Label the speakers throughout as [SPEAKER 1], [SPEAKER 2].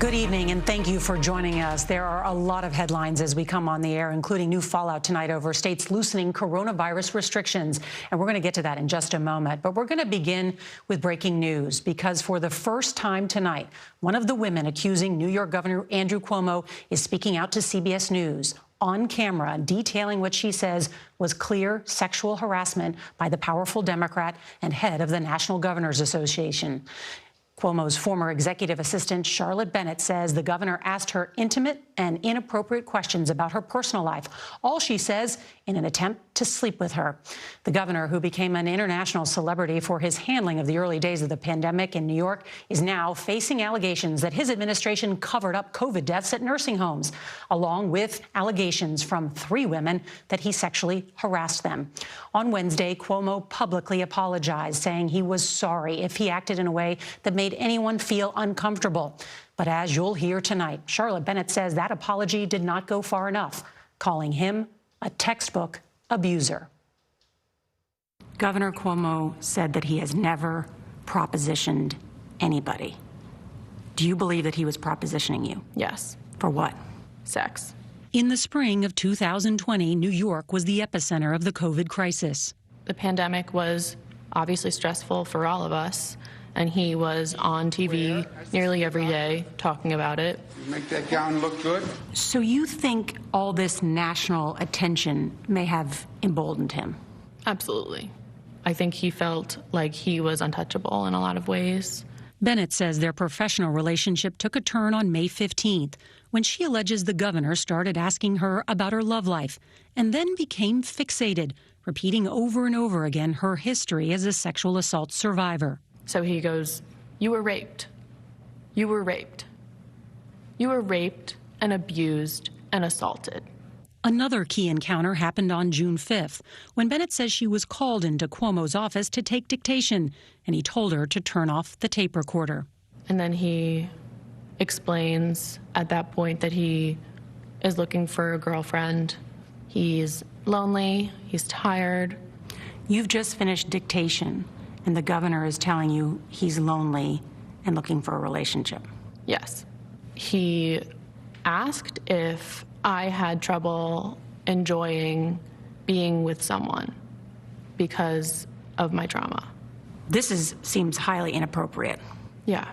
[SPEAKER 1] Good evening, and thank you for joining us. There are a lot of headlines as we come on the air, including new fallout tonight over states loosening coronavirus restrictions. And we're going to get to that in just a moment. But we're going to begin with breaking news, because for the first time tonight, one of the women accusing New York Governor Andrew Cuomo is speaking out to CBS News on camera, detailing what she says was clear sexual harassment by the powerful Democrat and head of the National Governors Association. Cuomo's former executive assistant, Charlotte Bennett, says the governor asked her intimate and inappropriate questions about her personal life, all, she says, in an attempt to sleep with her. The governor, who became an international celebrity for his handling of the early days of the pandemic in New York, is now facing allegations that his administration covered up COVID deaths at nursing homes, along with allegations from 3 women that he sexually harassed them. On Wednesday, Cuomo publicly apologized, saying he was sorry if he acted in a way that made anyone feel uncomfortable. But as you'll hear tonight, Charlotte Bennett says that apology did not go far enough, calling him a textbook abuser. Governor Cuomo said that he has never propositioned anybody. Do you believe that he was propositioning you?
[SPEAKER 2] Yes.
[SPEAKER 1] For what?
[SPEAKER 2] Sex.
[SPEAKER 1] In the spring of 2020, New York was the epicenter of the COVID crisis.
[SPEAKER 2] The pandemic was obviously stressful for all of us, and he was on TV nearly every day talking about it.
[SPEAKER 3] You make that gown look good?
[SPEAKER 1] So you think all this national attention may have emboldened him?
[SPEAKER 2] Absolutely. I think he felt like he was untouchable in a lot of ways.
[SPEAKER 1] Bennett says their professional relationship took a turn on May 15th, when she alleges the governor started asking her about her love life and then became fixated, repeating over and over again her history as a sexual assault survivor.
[SPEAKER 2] So he goes, "You were raped. You were raped. You were raped and abused and assaulted."
[SPEAKER 1] Another key encounter happened on June 5th, when Bennett says she was called into Cuomo's office to take dictation, and he told her to turn off the tape recorder.
[SPEAKER 2] And then he explains at that point that he is looking for a girlfriend. He's lonely. He's tired.
[SPEAKER 1] You've just finished dictation, and the governor is telling you he's lonely and looking for a relationship.
[SPEAKER 2] Yes. He asked if I had trouble enjoying being with someone because of my trauma.
[SPEAKER 1] This seems highly inappropriate.
[SPEAKER 2] Yeah.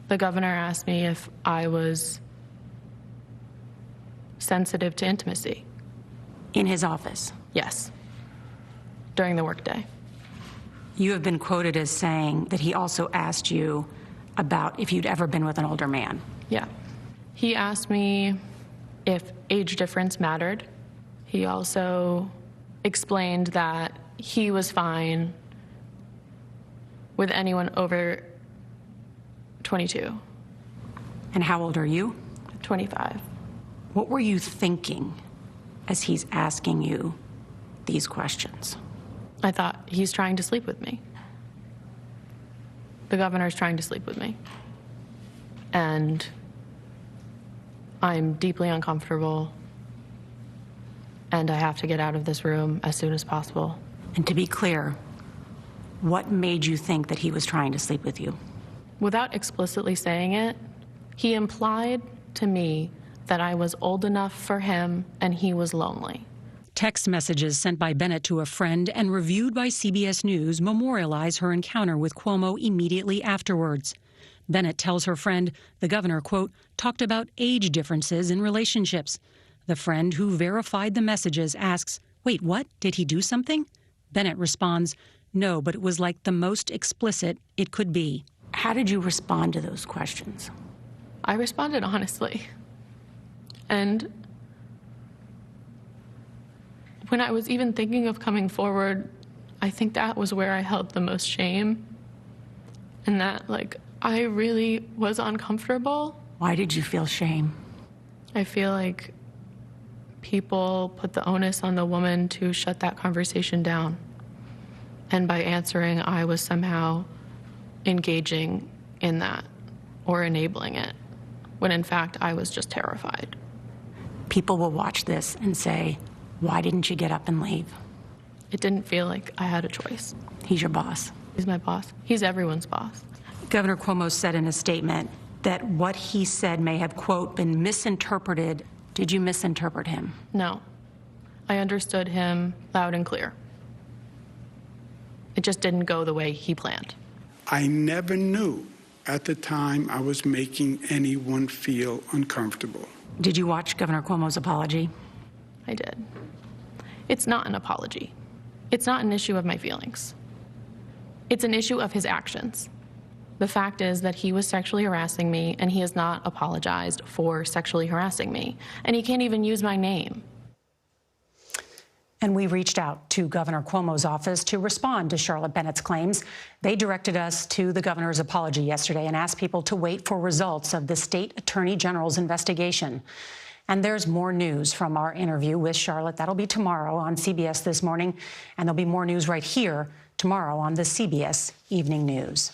[SPEAKER 2] The governor asked me if I was sensitive to intimacy.
[SPEAKER 1] In his office?
[SPEAKER 2] Yes. During the workday.
[SPEAKER 1] You have been quoted as saying that he also asked you about if you'd ever been with an older man.
[SPEAKER 2] Yeah. He asked me if age difference mattered. He also explained that he was fine with anyone over 22.
[SPEAKER 1] And how old are you?
[SPEAKER 2] 25.
[SPEAKER 1] What were you thinking as he's asking you these questions?
[SPEAKER 2] I thought, he's trying to sleep with me. The governor's trying to sleep with me. And I'm deeply uncomfortable, and I have to get out of this room as soon as possible.
[SPEAKER 1] And to be clear, what made you think that he was trying to sleep with you?
[SPEAKER 2] Without explicitly saying it, he implied to me that I was old enough for him and he was lonely.
[SPEAKER 1] Text messages sent by Bennett to a friend and reviewed by CBS News memorialize her encounter with Cuomo immediately afterwards. Bennett tells her friend the governor, quote, talked about age differences in relationships. The friend who verified the messages asks, wait, what? Did he do something? Bennett responds, no, but it was like the most explicit it could be. How did you respond to those questions?
[SPEAKER 2] I responded honestly. And when I was even thinking of coming forward, I think that was where I held the most shame. And that, like, I really was uncomfortable.
[SPEAKER 1] Why did you feel shame?
[SPEAKER 2] I feel like people put the onus on the woman to shut that conversation down. And by answering, I was somehow engaging in that or enabling it, when in fact I was just terrified.
[SPEAKER 1] People will watch this and say, why didn't you get up and leave?
[SPEAKER 2] It didn't feel like I had a choice.
[SPEAKER 1] He's your boss.
[SPEAKER 2] He's my boss. He's everyone's boss.
[SPEAKER 1] Governor Cuomo said in a statement that what he said may have, quote, been misinterpreted. Did you misinterpret him?
[SPEAKER 2] No. I understood him loud and clear. It just didn't go the way he planned.
[SPEAKER 3] I never knew at the time I was making anyone feel uncomfortable.
[SPEAKER 1] Did you watch Governor Cuomo's apology?
[SPEAKER 2] I did. It's not an apology. It's not an issue of my feelings. It's an issue of his actions. The fact is that he was sexually harassing me, and he has not apologized for sexually harassing me. And he can't even use my name.
[SPEAKER 1] And we reached out to Governor Cuomo's office to respond to Charlotte Bennett's claims. They directed us to the governor's apology yesterday and asked people to wait for results of the state attorney general's investigation. And there's more news from our interview with Charlotte. That'll be tomorrow on CBS This Morning. And there'll be more news right here tomorrow on the CBS Evening News.